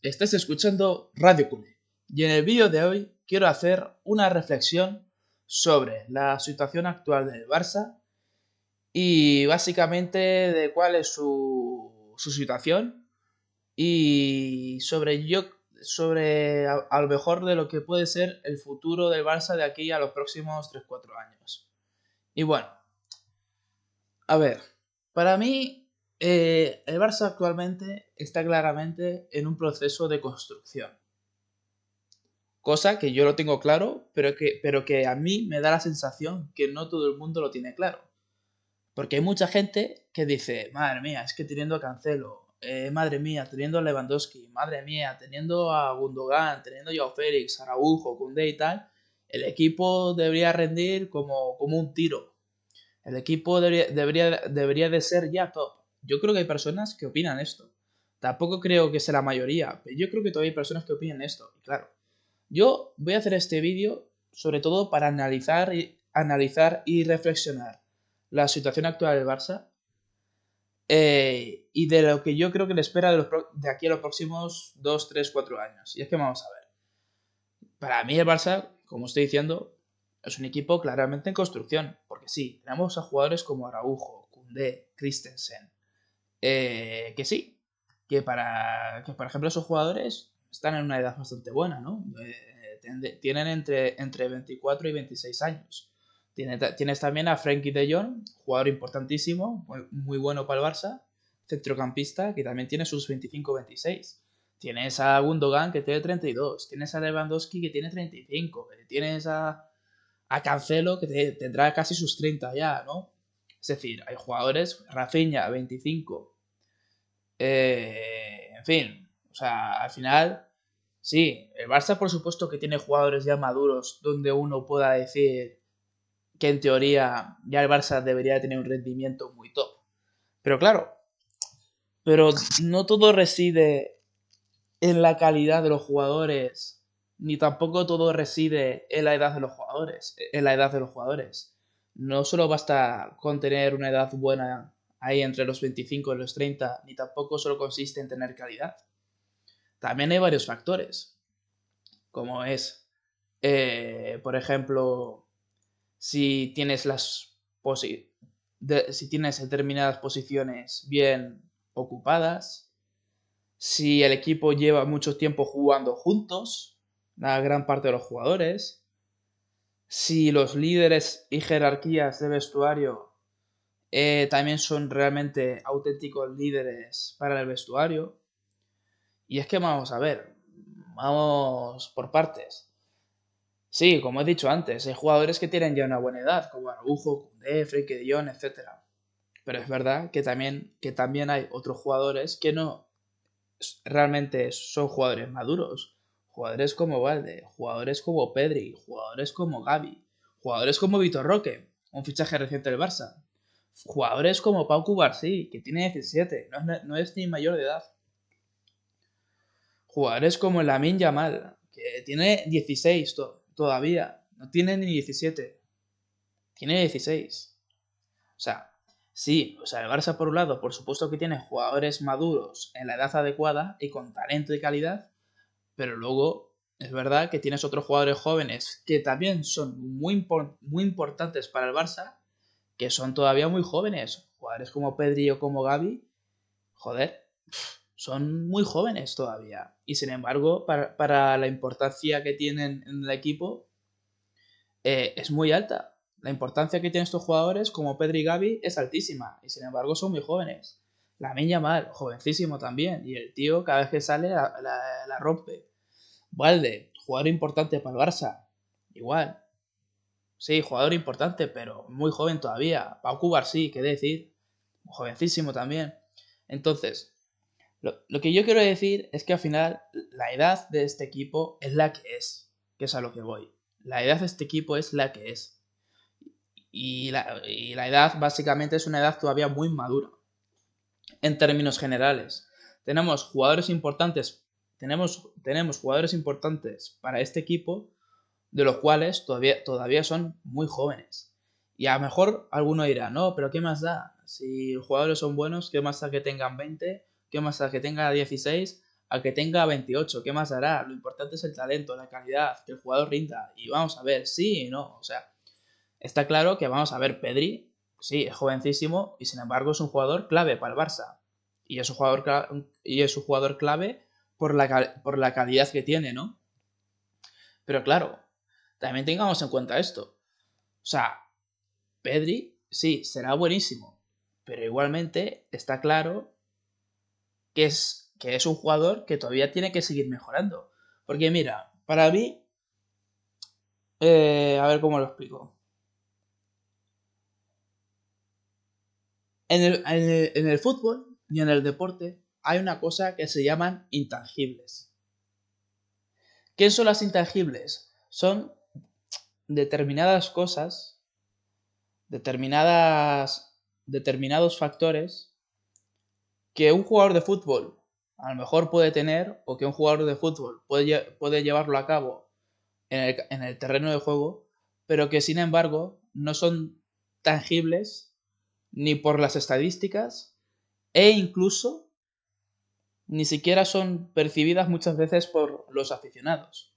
Estás escuchando Radio Culé y en el vídeo de hoy quiero hacer una reflexión sobre la situación actual del Barça y básicamente de cuál es su situación y sobre a lo mejor de lo que puede ser el futuro del Barça de aquí a los próximos 3 4 años. Y bueno, a ver, para mí el Barça actualmente está claramente en un proceso de construcción. Cosa que yo lo tengo claro, pero que a mí me da la sensación que no todo el mundo lo tiene claro. Porque hay mucha gente que dice, madre mía, es que teniendo a Cancelo, madre mía, teniendo a Lewandowski, madre mía, teniendo a Gundogan, teniendo a Joao Félix, Araujo, Koundé y tal, el equipo debería rendir como un tiro. El equipo debería de ser ya top. Yo creo que hay personas que opinan esto. Tampoco creo que sea la mayoría, pero yo creo que todavía hay personas que opinan esto. Y claro, yo voy a hacer este vídeo sobre todo para analizar y reflexionar la situación actual del Barça y de lo que yo creo que le espera de aquí a los próximos 2 3 4 años. Y es que vamos a ver. Para mí el Barça, como estoy diciendo, es un equipo claramente en construcción. Porque sí, tenemos a jugadores como Araujo, Koundé, Christensen. Que sí, que por ejemplo esos jugadores están en una edad bastante buena, ¿no? Tienen entre 24 y 26 años. Tienes también a Frenkie de Jong, jugador importantísimo, muy bueno para el Barça, centrocampista, que también tiene sus 25-26. Tienes a Gundogan, que tiene 32. Tienes a Lewandowski, que tiene 35. Tienes a Cancelo, que tendrá casi sus 30 ya, ¿no? Es decir, hay jugadores, Rafinha, 25. En fin, o sea, al final, sí, el Barça por supuesto que tiene jugadores ya maduros donde uno pueda decir que en teoría ya el Barça debería tener un rendimiento muy top. Pero claro, pero no todo reside en la calidad de los jugadores, ni tampoco todo reside en la edad de los jugadores. No solo basta con tener una edad buena ahí entre los 25 y los 30, ni tampoco solo consiste en tener calidad. También hay varios factores, como es, por ejemplo, si tienes si tienes determinadas posiciones bien ocupadas, si el equipo lleva mucho tiempo jugando juntos, la gran parte de los jugadores, si los líderes y jerarquías de vestuario también son realmente auténticos líderes para el vestuario. Y es que vamos a ver, vamos por partes. Sí, como he dicho antes, hay jugadores que tienen ya una buena edad, como Araujo, Koundé, Frenkie de Jong, etc. Pero es verdad que también hay otros jugadores que no realmente son jugadores maduros. Jugadores como Valde, jugadores como Pedri, jugadores como Gavi, jugadores como Vitor Roque, un fichaje reciente del Barça. Jugadores como Pau Cubarsí, que tiene 17, no es ni mayor de edad. Jugadores como Lamine Yamal, que tiene 16 todavía, no tiene ni 17, tiene 16. O sea, sí, o sea, el Barça por un lado, por supuesto que tiene jugadores maduros en la edad adecuada y con talento y calidad, pero luego es verdad que tienes otros jugadores jóvenes que también son muy importantes para el Barça, que son todavía muy jóvenes. Jugadores como Pedri o como Gavi, joder, son muy jóvenes todavía. Y sin embargo, para la importancia que tienen en el equipo, es muy alta. La importancia que tienen estos jugadores, como Pedri y Gavi, es altísima. Y sin embargo, son muy jóvenes. Lamine Yamal, jovencísimo también. Y el tío, cada vez que sale, la rompe. Valde, jugador importante para el Barça. Igual. Sí, jugador importante, pero muy joven todavía. Pau Cubarsí, qué decir. Jovencísimo también. Entonces, lo que yo quiero decir es que al final la edad de este equipo es la que es a lo que voy. La edad de este equipo es la que es. Y la edad básicamente es una edad todavía muy madura, en términos generales. Tenemos jugadores importantes, tenemos jugadores importantes para este equipo, de los cuales todavía son muy jóvenes. Y a lo mejor alguno dirá, no, pero ¿qué más da? Si los jugadores son buenos, ¿qué más da que tengan 20? ¿Qué más da que tengan 16? a que tenga 28, ¿qué más dará? Lo importante es el talento, la calidad, que el jugador rinda. Y vamos a ver, sí y no. O sea, está claro que vamos a ver, Pedri, sí, es jovencísimo y sin embargo es un jugador clave para el Barça. Y es un jugador clave por la calidad que tiene, ¿no? Pero claro, también tengamos en cuenta esto. O sea, Pedri, sí, será buenísimo, pero igualmente está claro que es un jugador que todavía tiene que seguir mejorando. Porque mira, para mí, a ver cómo lo explico. En el fútbol y en el deporte hay una cosa que se llaman intangibles. ¿Qué son las intangibles? Son determinadas cosas, determinados factores que un jugador de fútbol a lo mejor puede tener o que un jugador de fútbol puede llevarlo a cabo en el terreno de juego, pero que sin embargo no son tangibles ni por las estadísticas e incluso ni siquiera son percibidas muchas veces por los aficionados.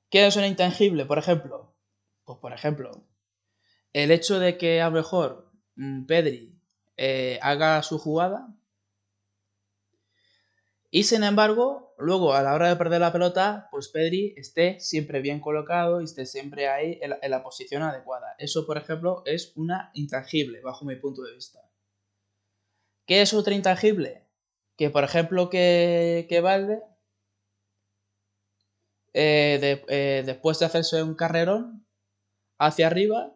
¿Qué es un intangible, por ejemplo? Pues por ejemplo, el hecho de que a lo mejor Pedri haga su jugada y sin embargo, luego a la hora de perder la pelota, pues Pedri esté siempre bien colocado y esté siempre ahí en la posición adecuada. Eso, por ejemplo, es una intangible, bajo mi punto de vista. ¿Qué es otra intangible? Que, por ejemplo, que Valde, después de hacerse un carrerón hacia arriba,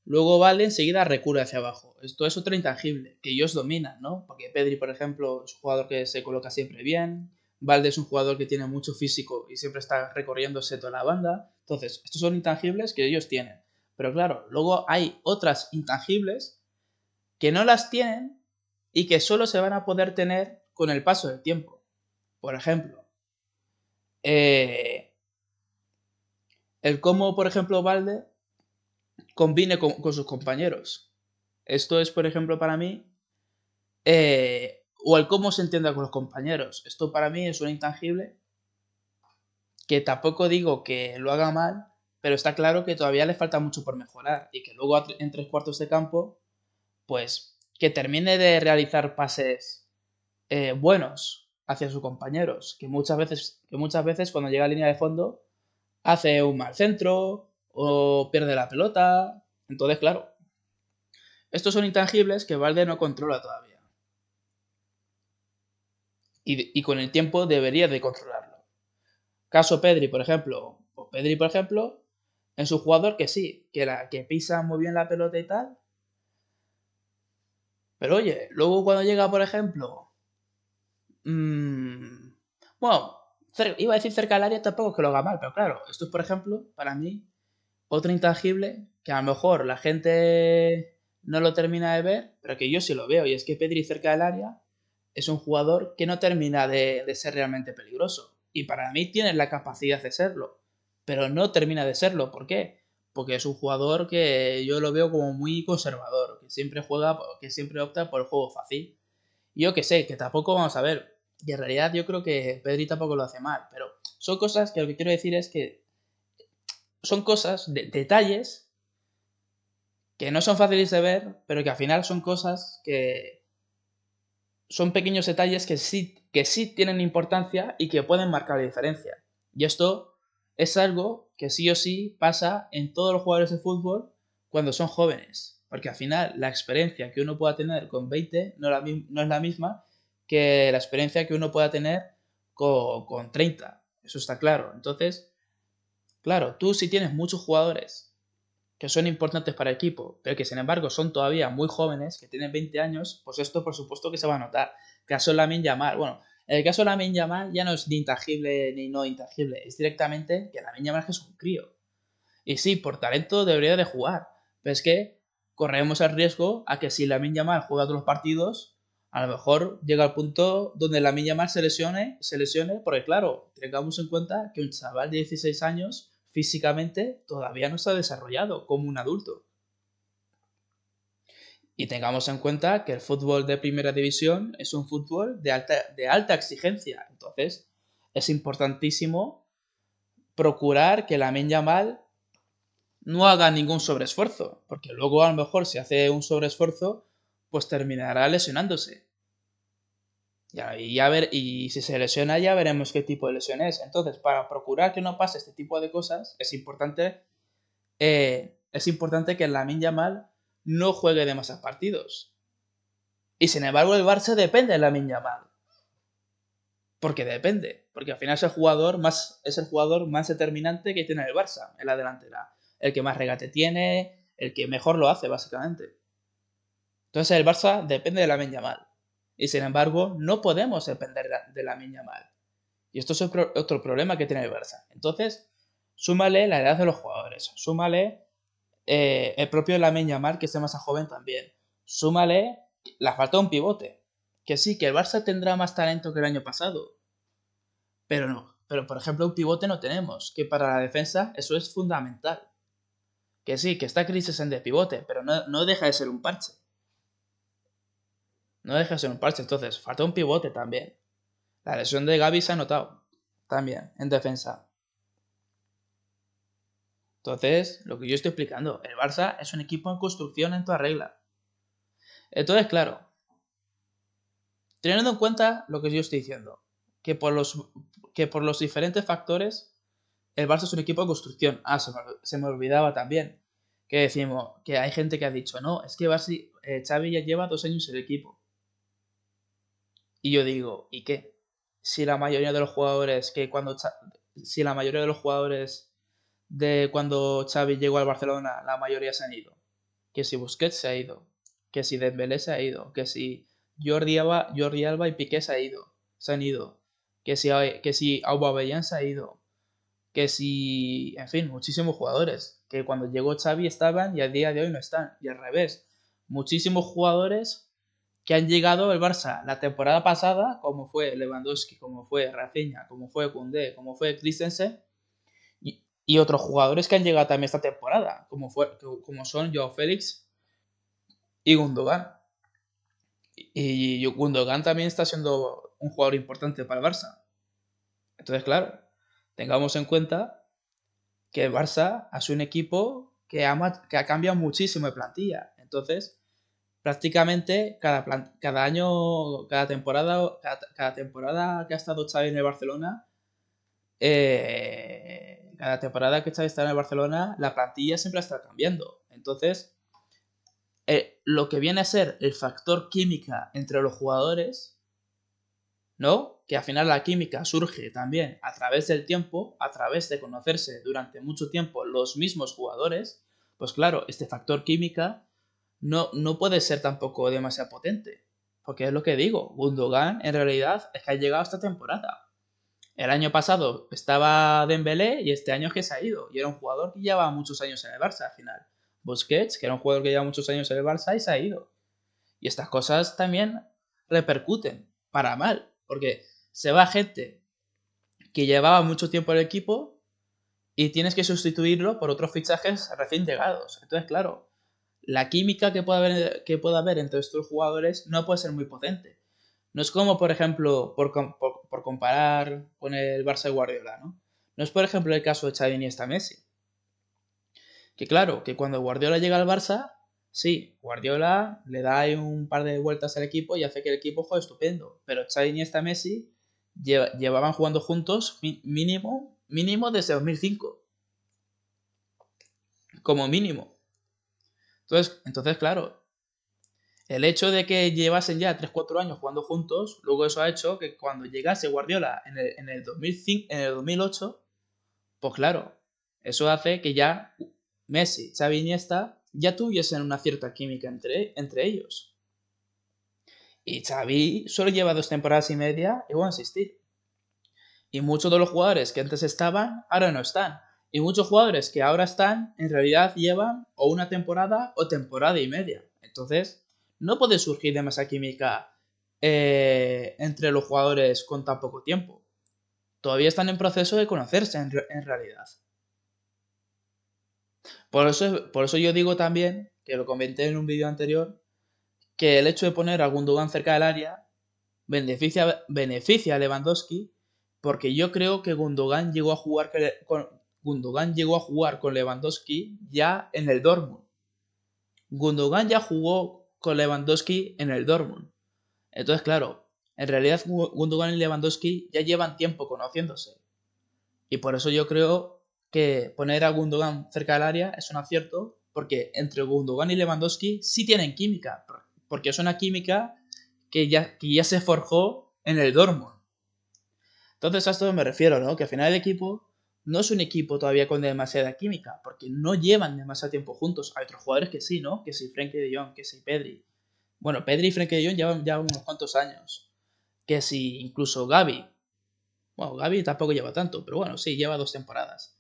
luego Valde enseguida recurre hacia abajo. Esto es otro intangible, que ellos dominan, ¿no? Porque Pedri, por ejemplo, es un jugador que se coloca siempre bien. Valde es un jugador que tiene mucho físico y siempre está recorriéndose toda la banda. Entonces, estos son intangibles que ellos tienen. Pero claro, luego hay otras intangibles que no las tienen y que solo se van a poder tener con el paso del tiempo. Por ejemplo, eh, el cómo, por ejemplo, Valde combine con sus compañeros. Esto es, por ejemplo, para mí, o el cómo se entienda con los compañeros. Esto para mí es un intangible que tampoco digo que lo haga mal, pero está claro que todavía le falta mucho por mejorar y que luego en 3 cuartos de campo, pues que termine de realizar pases buenos hacia sus compañeros, que muchas veces cuando llega a línea de fondo hace un mal centro o pierde la pelota. Entonces, claro, estos son intangibles que Valde no controla todavía. Y con el tiempo debería de controlarlo. Caso Pedri, por ejemplo. Pues Pedri, por ejemplo, es un jugador que sí, que pisa muy bien la pelota y tal. Pero oye, luego cuando llega, por ejemplo, mmm, bueno, iba a decir cerca del área, tampoco es que lo haga mal, pero claro, esto es, por ejemplo, para mí, otro intangible que a lo mejor la gente no lo termina de ver, pero que yo sí lo veo, y es que Pedri cerca del área es un jugador que no termina de ser realmente peligroso. Y para mí tiene la capacidad de serlo, pero no termina de serlo. ¿Por qué? Porque es un jugador que yo lo veo como muy conservador, que siempre juega, que siempre opta por el juego fácil. Yo que sé, que tampoco vamos a ver. Y en realidad yo creo que Pedri tampoco lo hace mal, pero son cosas que lo que quiero decir es que son cosas, detalles, que no son fáciles de ver, pero que al final son cosas que son pequeños detalles que sí tienen importancia y que pueden marcar la diferencia. Y esto es algo que sí o sí pasa en todos los jugadores de fútbol cuando son jóvenes. Porque al final la experiencia que uno pueda tener con 20 no es la misma que la experiencia que uno pueda tener con 30. Eso está claro. Entonces, claro, tú si tienes muchos jugadores que son importantes para el equipo, pero que sin embargo son todavía muy jóvenes, que tienen 20 años, pues esto por supuesto que se va a notar. Caso Lamine Yamal, bueno, en el caso de Lamine Yamal ya no es ni intangible ni no intangible, es directamente que Lamine Yamal es un crío. Y sí, por talento debería de jugar, pero es que corremos el riesgo a que si Lamine Yamal juega todos los partidos, a lo mejor llega al punto donde Lamine Yamal se lesione, porque claro, tengamos en cuenta que un chaval de 16 años físicamente todavía no está desarrollado como un adulto. Y tengamos en cuenta que el fútbol de primera división es un fútbol de alta exigencia. Entonces, es importantísimo procurar que Lamine Yamal no haga ningún sobreesfuerzo, porque luego a lo mejor si hace un sobreesfuerzo, pues terminará lesionándose. Y si se lesiona ya veremos qué tipo de lesión es. Entonces, para procurar que no pase este tipo de cosas, es importante que Lamine Yamal no juegue demasiados partidos. Y sin embargo, el Barça depende de Lamine Yamal. Porque depende. Porque al final es el jugador más determinante que tiene el Barça en la delantera. El que más regate tiene, el que mejor lo hace, básicamente. Entonces el Barça depende de Lamine Yamal. Y sin embargo, no podemos depender de Lamine Yamal. Y esto es otro problema que tiene el Barça. Entonces, súmale la edad de los jugadores. Súmale el propio Lamine Yamal, que es más joven también. Súmale la falta de un pivote. Que sí, que el Barça tendrá más talento que el año pasado. Pero no. Pero por ejemplo, un pivote no tenemos. Que para la defensa eso es fundamental. Que sí, que está Christensen de pivote, pero no deja de ser un parche. No deja de ser un parche. Entonces, falta un pivote también. La lesión de Gavi se ha notado. También, en defensa. Entonces, lo que yo estoy explicando, el Barça es un equipo en construcción en toda regla. Entonces, claro, teniendo en cuenta lo que yo estoy diciendo, que por los diferentes factores, el Barça es un equipo en construcción. Se me olvidaba también que decimos que hay gente que ha dicho, no, es que Xavi ya lleva 2 años en el equipo. Y yo digo, ¿y qué? Si la mayoría de los jugadores si la mayoría de los jugadores de cuando Xavi llegó al Barcelona, la mayoría se han ido. Que si Busquets se ha ido, que si Dembélé se ha ido, que si Jordi Alba y Piqué se han ido, que si Aubameyang se ha ido, que si, en fin, muchísimos jugadores que cuando llegó Xavi estaban y a día de hoy no están, y al revés, muchísimos jugadores que han llegado al Barça la temporada pasada, como fue Lewandowski, como fue Rafinha, como fue Koundé, como fue Christensen, y otros jugadores que han llegado también esta temporada, como son Joao Félix y Gundogan. Y Gundogan también está siendo un jugador importante para el Barça. Entonces, claro, tengamos en cuenta que el Barça es un equipo que ha cambiado muchísimo de plantilla. Entonces, prácticamente cada año, cada temporada que ha estado Xavi en el Barcelona, cada temporada que Xavi está en el Barcelona, la plantilla siempre está cambiando. Entonces, lo que viene a ser el factor química entre los jugadores, ¿no? Que al final la química surge también a través del tiempo, a través de conocerse durante mucho tiempo los mismos jugadores, pues claro, este factor química no puede ser tampoco demasiado potente. Porque es lo que digo, Gundogan en realidad es que ha llegado esta temporada. El año pasado estaba Dembélé y este año es que se ha ido. Y era un jugador que llevaba muchos años en el Barça al final. Busquets, que era un jugador que lleva muchos años en el Barça y se ha ido. Y estas cosas también repercuten para mal. Porque se va gente que llevaba mucho tiempo en el equipo y tienes que sustituirlo por otros fichajes recién llegados. Entonces, claro, la química que pueda haber entre estos jugadores no puede ser muy potente. No es como, por ejemplo, por comparar con el Barça de Guardiola, ¿no? No es, por ejemplo, el caso de Xavi Iniesta Messi. Que claro, que cuando Guardiola llega al Barça, sí, Guardiola le da ahí un par de vueltas al equipo y hace que el equipo juegue estupendo. Pero Xavi Iniesta Messi llevaban jugando juntos mínimo desde 2005. Como mínimo. Entonces, claro, el hecho de que llevasen ya 3-4 años jugando juntos, luego eso ha hecho que cuando llegase Guardiola en el 2005, en el 2008, pues claro, eso hace que ya Messi, Xavi y Iniesta ya tuviesen una cierta química entre ellos. Y Xavi solo lleva 2 temporadas y media y va a insistir. Y muchos de los jugadores que antes estaban, ahora no están. Y muchos jugadores que ahora están, en realidad llevan o una temporada o temporada y media. Entonces, no puede surgir demasiada química entre los jugadores con tan poco tiempo. Todavía están en proceso de conocerse en realidad. Por eso yo digo también, que lo comenté en un vídeo anterior, que el hecho de poner a Gundogan cerca del área beneficia a Lewandowski, porque yo creo que Gundogan llegó a jugar con Lewandowski ya en el Dortmund. Gundogan ya jugó con Lewandowski en el Dortmund. Entonces, claro, en realidad Gundogan y Lewandowski ya llevan tiempo conociéndose. Y por eso yo creo que poner a Gundogan cerca del área es un acierto, porque entre Gundogan y Lewandowski sí tienen química, porque es una química que ya se forjó en el Dortmund. Entonces a esto me refiero, ¿no? Que al final el equipo no es un equipo todavía con demasiada química, porque no llevan demasiado tiempo juntos. Hay otros jugadores que sí, ¿no? Que si Frenkie de Jong, que si Pedri. Bueno, Pedri y Frenkie de Jong llevan ya unos cuantos años. Que si incluso Gavi. Bueno, Gavi tampoco lleva tanto, pero bueno, sí, lleva 2 temporadas.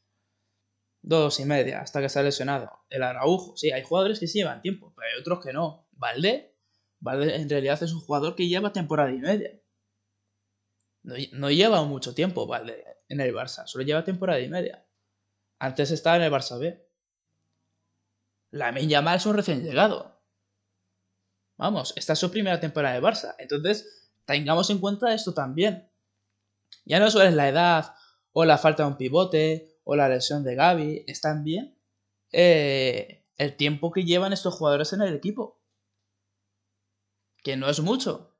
2 y media, hasta que se ha lesionado. El Araujo, sí, hay jugadores que sí llevan tiempo, pero hay otros que no. Valde en realidad es un jugador que lleva temporada y media. No lleva mucho tiempo, Valde, en el Barça, solo lleva temporada y media. Antes estaba en el Barça B. Lamine Yamal es un recién llegado. Vamos, esta es su primera temporada de Barça. Entonces, tengamos en cuenta esto también. Ya no solo es la edad, o la falta de un pivote, o la lesión de Gavi, es también el tiempo que llevan estos jugadores en el equipo. Que no es mucho.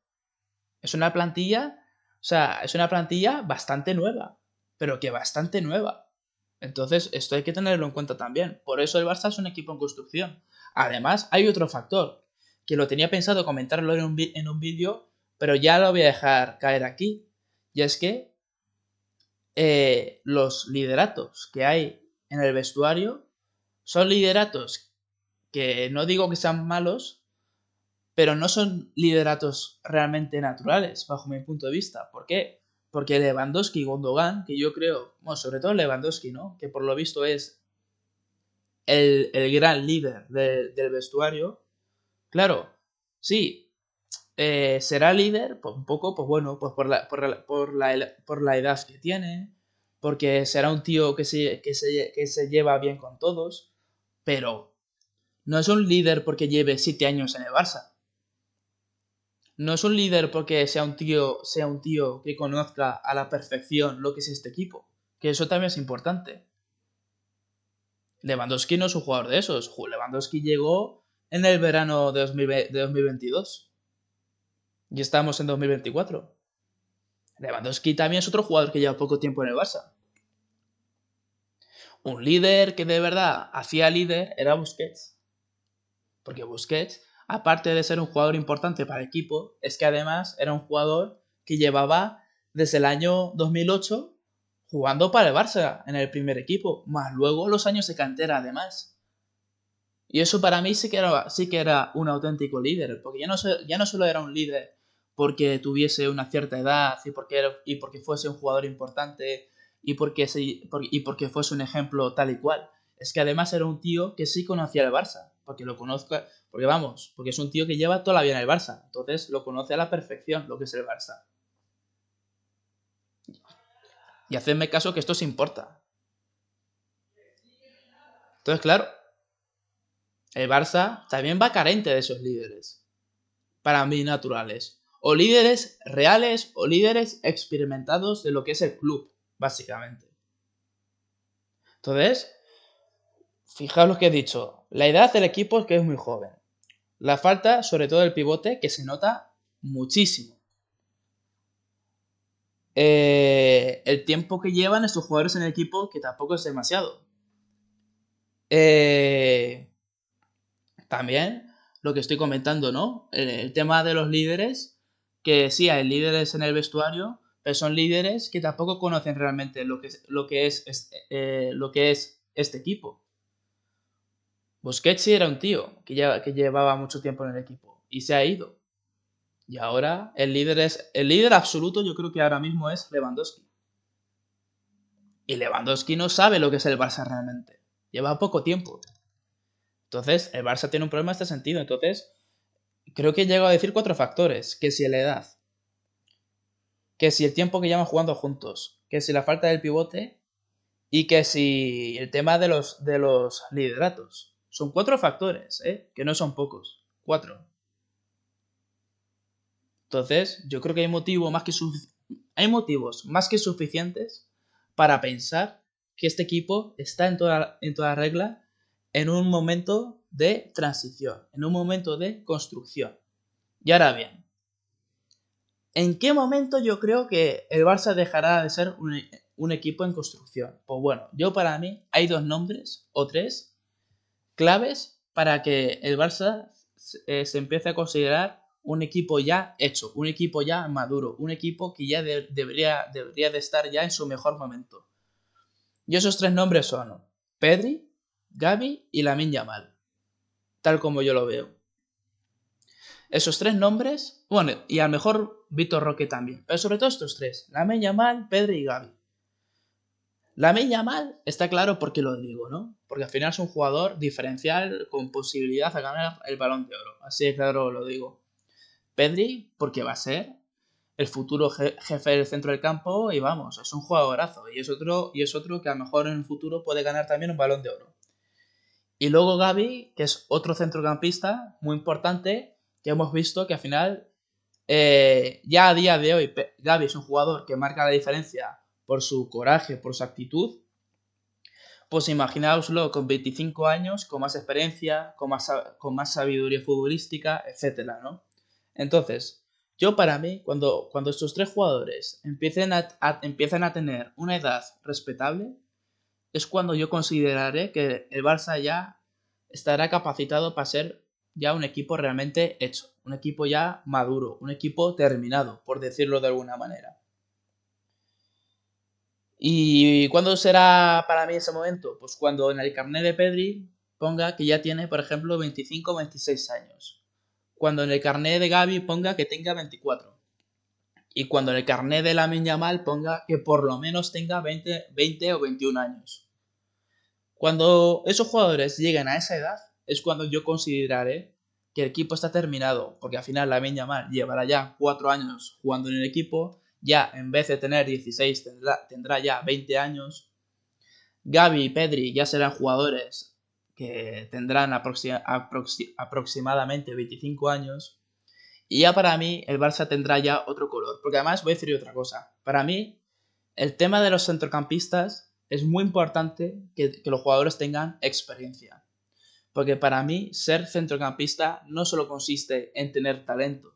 Es una plantilla, o sea, es una plantilla bastante nueva, pero que bastante nueva. Entonces, esto hay que tenerlo en cuenta también. Por eso el Barça es un equipo en construcción. Además, hay otro factor, que lo tenía pensado comentarlo en un vídeo, pero ya lo voy a dejar caer aquí. Y es que los lideratos que hay en el vestuario son lideratos que no digo que sean malos, pero no son lideratos realmente naturales, bajo mi punto de vista. ¿Por qué? Porque Lewandowski y Gundogan, que yo creo, bueno, sobre todo Lewandowski, ¿no? Que por lo visto es el gran líder del vestuario. Claro, sí, será líder, pues un poco, pues bueno, pues por la edad que tiene, porque será un tío que se lleva bien con todos, pero no es un líder porque lleve 7 años en el Barça. No es un líder porque sea un tío que conozca a la perfección lo que es este equipo. Que eso también es importante. Lewandowski no es un jugador de esos. Lewandowski llegó en el verano de 2022. Y estamos en 2024. Lewandowski también es otro jugador que lleva poco tiempo en el Barça. Un líder que de verdad hacía líder era Busquets. Porque Busquets, aparte de ser un jugador importante para el equipo, es que además era un jugador que llevaba desde el año 2008 jugando para el Barça en el primer equipo, más luego los años de cantera además. Y eso para mí sí que era un auténtico líder, porque ya no solo era un líder porque tuviese una cierta edad y porque fuese un jugador importante y porque fuese un ejemplo tal y cual. Es que además era un tío que sí conocía el Barça, porque lo conozco, porque es un tío que lleva toda la vida en el Barça, entonces lo conoce a la perfección lo que es el Barça. Y hacedme caso que esto se importa. Entonces, claro, el Barça también va carente de esos líderes, para mí naturales. O líderes reales o líderes experimentados de lo que es el club, básicamente. Entonces, fijaos lo que he dicho. La edad del equipo es que es muy joven. La falta, sobre todo el pivote, que se nota muchísimo. El tiempo que llevan estos jugadores en el equipo, que tampoco es demasiado. También lo que estoy comentando, ¿no? El tema de los líderes, que sí hay líderes en el vestuario, pero son líderes que tampoco conocen realmente lo que es este equipo. Busquets sí era un tío que llevaba mucho tiempo en el equipo y se ha ido. Y ahora el líder absoluto, yo creo que ahora mismo es Lewandowski. Y Lewandowski no sabe lo que es el Barça realmente. Lleva poco tiempo. Entonces, el Barça tiene un problema en este sentido. Entonces, creo que llego a decir 4 factores. Que si la edad, que si el tiempo que llevan jugando juntos, que si la falta del pivote y que si el tema de los lideratos. Son 4 factores, ¿eh? Que no son pocos. 4. Entonces, yo creo que hay motivos más que suficientes para pensar que este equipo está en toda regla en un momento de transición, en un momento de construcción. Y ahora bien, ¿en qué momento yo creo que el Barça dejará de ser un equipo en construcción? Pues bueno, para mí hay dos nombres o tres claves para que el Barça se empiece a considerar un equipo ya hecho, un equipo ya maduro, un equipo que ya debería de estar ya en su mejor momento. Y esos tres nombres son Pedri, Gavi y Lamine Yamal, tal como yo lo veo. Esos tres nombres, bueno, y a lo mejor Vitor Roque también, pero sobre todo estos tres, Lamine Yamal, Pedri y Gavi. Lamine Yamal está claro por qué lo digo, ¿no? Porque al final es un jugador diferencial con posibilidad de ganar el Balón de Oro, así de claro lo digo. Pedri, porque va a ser el futuro jefe del centro del campo y vamos, es un jugadorazo y es otro que a lo mejor en el futuro puede ganar también un Balón de Oro. Y luego Gavi, que es otro centrocampista muy importante, que hemos visto que al final, ya a día de hoy, Gavi es un jugador que marca la diferencia por su coraje, por su actitud. Pues imaginaoslo con 25 años, con más experiencia, con más sabiduría futbolística, etcétera, ¿no? Entonces, yo para mí, cuando estos tres jugadores empiecen a tener una edad respetable, es cuando yo consideraré que el Barça ya estará capacitado para ser ya un equipo realmente hecho, un equipo ya maduro, un equipo terminado, por decirlo de alguna manera. ¿Y cuándo será para mí ese momento? Pues cuando en el carnet de Pedri ponga que ya tiene, por ejemplo, 25 o 26 años. Cuando en el carnet de Gavi ponga que tenga 24. Y cuando en el carnet de Lamine Yamal ponga que por lo menos tenga 20 o 21 años. Cuando esos jugadores lleguen a esa edad, es cuando yo consideraré que el equipo está terminado, porque al final Lamine Yamal llevará ya 4 años jugando en el equipo, ya en vez de tener 16 tendrá ya 20 años. Gavi y Pedri ya serán jugadores que tendrán aproximadamente 25 años. Y ya para mí el Barça tendrá ya otro color. Porque además voy a decir otra cosa. Para mí el tema de los centrocampistas es muy importante que los jugadores tengan experiencia. Porque para mí ser centrocampista no solo consiste en tener talento.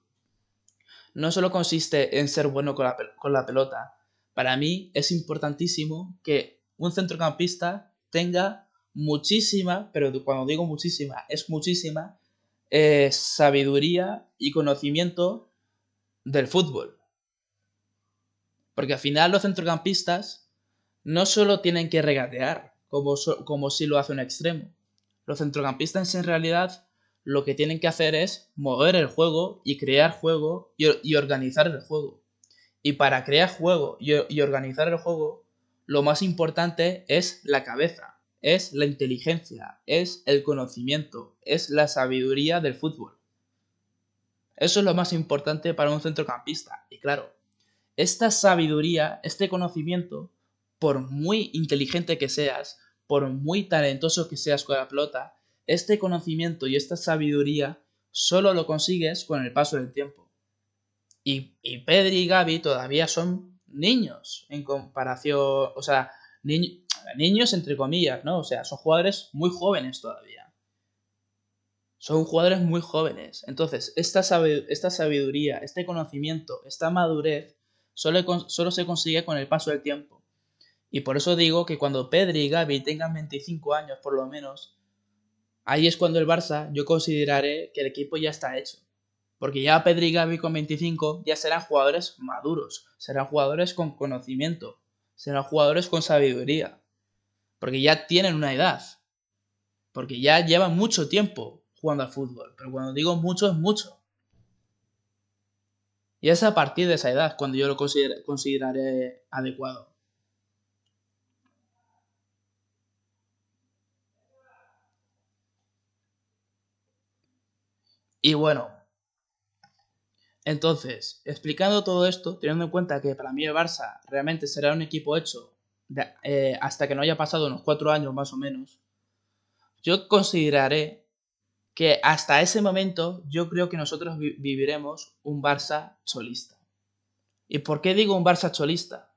No solo consiste en ser bueno con la pelota. Para mí es importantísimo que un centrocampista tenga muchísima, pero cuando digo muchísima, es muchísima sabiduría y conocimiento del fútbol. Porque al final los centrocampistas no solo tienen que regatear, como si lo hace un extremo. Los centrocampistas en realidad lo que tienen que hacer es mover el juego y crear juego y organizar el juego. Y para crear juego y organizar el juego, lo más importante es la cabeza, es la inteligencia, es el conocimiento, es la sabiduría del fútbol. Eso es lo más importante para un centrocampista. Y claro, esta sabiduría, este conocimiento, por muy inteligente que seas, por muy talentoso que seas con la pelota, este conocimiento y esta sabiduría solo lo consigues con el paso del tiempo. Y Pedri y Gavi todavía son niños en comparación, o sea, niños entre comillas, ¿no? O sea, son jugadores muy jóvenes todavía. Son jugadores muy jóvenes. Entonces, esta sabiduría, este conocimiento, esta madurez, solo se consigue con el paso del tiempo. Y por eso digo que cuando Pedri y Gavi tengan 25 años por lo menos, ahí es cuando el Barça yo consideraré que el equipo ya está hecho. Porque ya Pedri y Gavi con 25 ya serán jugadores maduros, serán jugadores con conocimiento, serán jugadores con sabiduría. Porque ya tienen una edad. Porque ya llevan mucho tiempo jugando al fútbol. Pero cuando digo mucho es mucho. Y es a partir de esa edad cuando yo lo consideraré adecuado. Y bueno, entonces, explicando todo esto, teniendo en cuenta que para mí el Barça realmente será un equipo hecho hasta que no haya pasado unos 4 años más o menos, yo consideraré que hasta ese momento yo creo que nosotros viviremos un Barça cholista. ¿Y por qué digo un Barça cholista?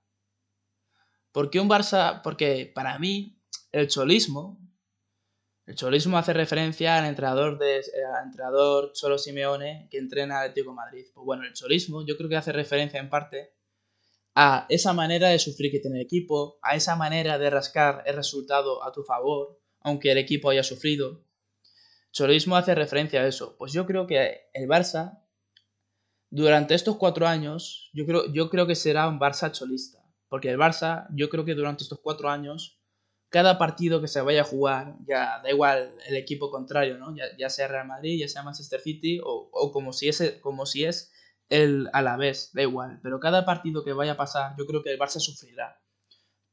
Porque para mí el cholismo hace referencia al entrenador Cholo Simeone que entrena al Atlético de Madrid. Pues bueno, el cholismo yo creo que hace referencia en parte a esa manera de sufrir que tiene el equipo, a esa manera de rascar el resultado a tu favor, aunque el equipo haya sufrido. Cholismo hace referencia a eso. Pues yo creo que el Barça, durante estos 4 años, yo creo que será un Barça cholista. Porque el Barça, yo creo que durante estos 4 años, cada partido que se vaya a jugar, ya da igual el equipo contrario, ¿no? Ya sea Real Madrid, ya sea Manchester City, o como si es el Alavés, da igual. Pero cada partido que vaya a pasar, yo creo que el Barça sufrirá.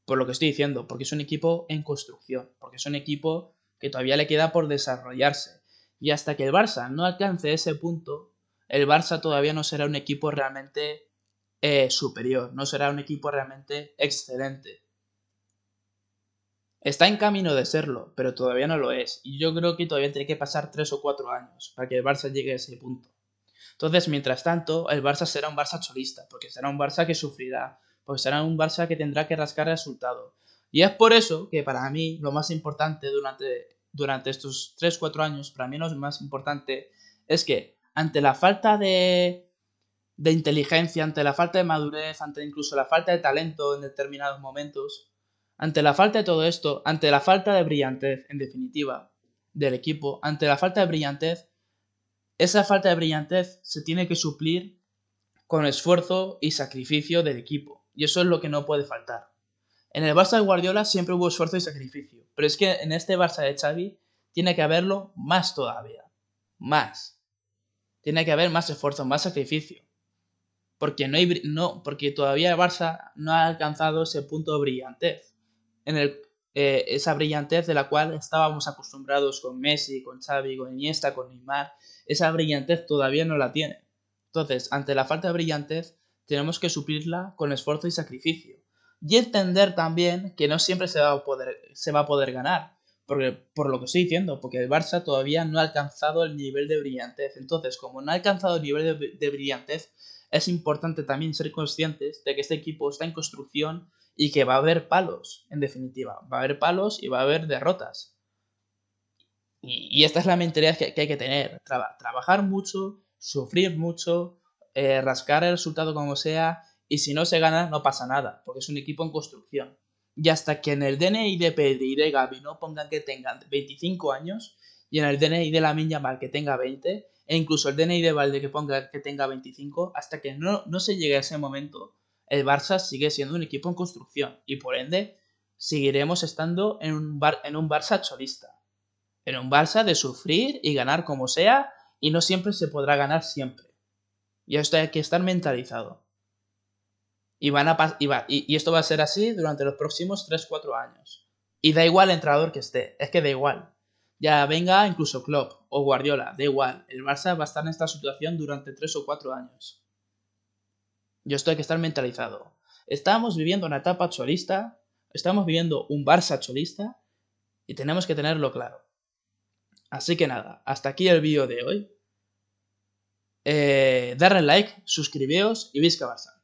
Por lo que estoy diciendo, porque es un equipo en construcción, porque es un equipo que todavía le queda por desarrollarse. Y hasta que el Barça no alcance ese punto, el Barça todavía no será un equipo realmente superior, no será un equipo realmente excelente. Está en camino de serlo, pero todavía no lo es. Y yo creo que todavía tiene que pasar 3 o 4 años para que el Barça llegue a ese punto. Entonces, mientras tanto, el Barça será un Barça cholista, porque será un Barça que sufrirá, porque será un Barça que tendrá que rascar el resultado. Y es por eso que para mí lo más importante durante estos 3-4 años, para mí lo más importante es que ante la falta de inteligencia, ante la falta de madurez, ante incluso la falta de talento en determinados momentos, ante la falta de todo esto, ante la falta de brillantez, en definitiva, del equipo, ante la falta de brillantez, esa falta de brillantez se tiene que suplir con esfuerzo y sacrificio del equipo. Y eso es lo que no puede faltar. En el Barça de Guardiola siempre hubo esfuerzo y sacrificio. Pero es que en este Barça de Xavi tiene que haberlo más todavía. Más. Tiene que haber más esfuerzo, más sacrificio. Porque porque todavía el Barça no ha alcanzado ese punto de brillantez. Esa brillantez de la cual estábamos acostumbrados con Messi, con Xavi, con Iniesta, con Neymar. Esa brillantez todavía no la tiene. Entonces, ante la falta de brillantez, tenemos que suplirla con esfuerzo y sacrificio. Y entender también que no siempre se va a poder ganar. Por lo que estoy diciendo, porque el Barça todavía no ha alcanzado el nivel de brillantez. Entonces, como no ha alcanzado el nivel de brillantez, es importante también ser conscientes de que este equipo está en construcción y que va a haber palos, en definitiva. Va a haber palos y va a haber derrotas. Y esta es la mentalidad que hay que tener. Trabajar mucho, sufrir mucho, rascar el resultado como sea, y si no se gana, no pasa nada, porque es un equipo en construcción. Y hasta que en el DNI de Pedri y de Gavi no pongan que tengan 25 años, y en el DNI de Lamine Yamal que tenga 20, e incluso el DNI de Valde que ponga que tenga 25, hasta que no se llegue a ese momento, el Barça sigue siendo un equipo en construcción, y por ende, seguiremos estando en un Barça cholista. En un Barça de sufrir y ganar como sea, y no siempre se podrá ganar siempre. Y esto hay que estar mentalizado. Y esto va a ser así durante los próximos 3-4 años. Y da igual el entrenador que esté, es que da igual. Ya venga incluso Klopp o Guardiola, da igual. El Barça va a estar en esta situación durante 3 o 4 años. Y esto hay que estar mentalizado. Estamos viviendo una etapa cholista, estamos viviendo un Barça cholista, y tenemos que tenerlo claro. Así que nada, hasta aquí el vídeo de hoy. Darle like, suscribíos y visca Barça.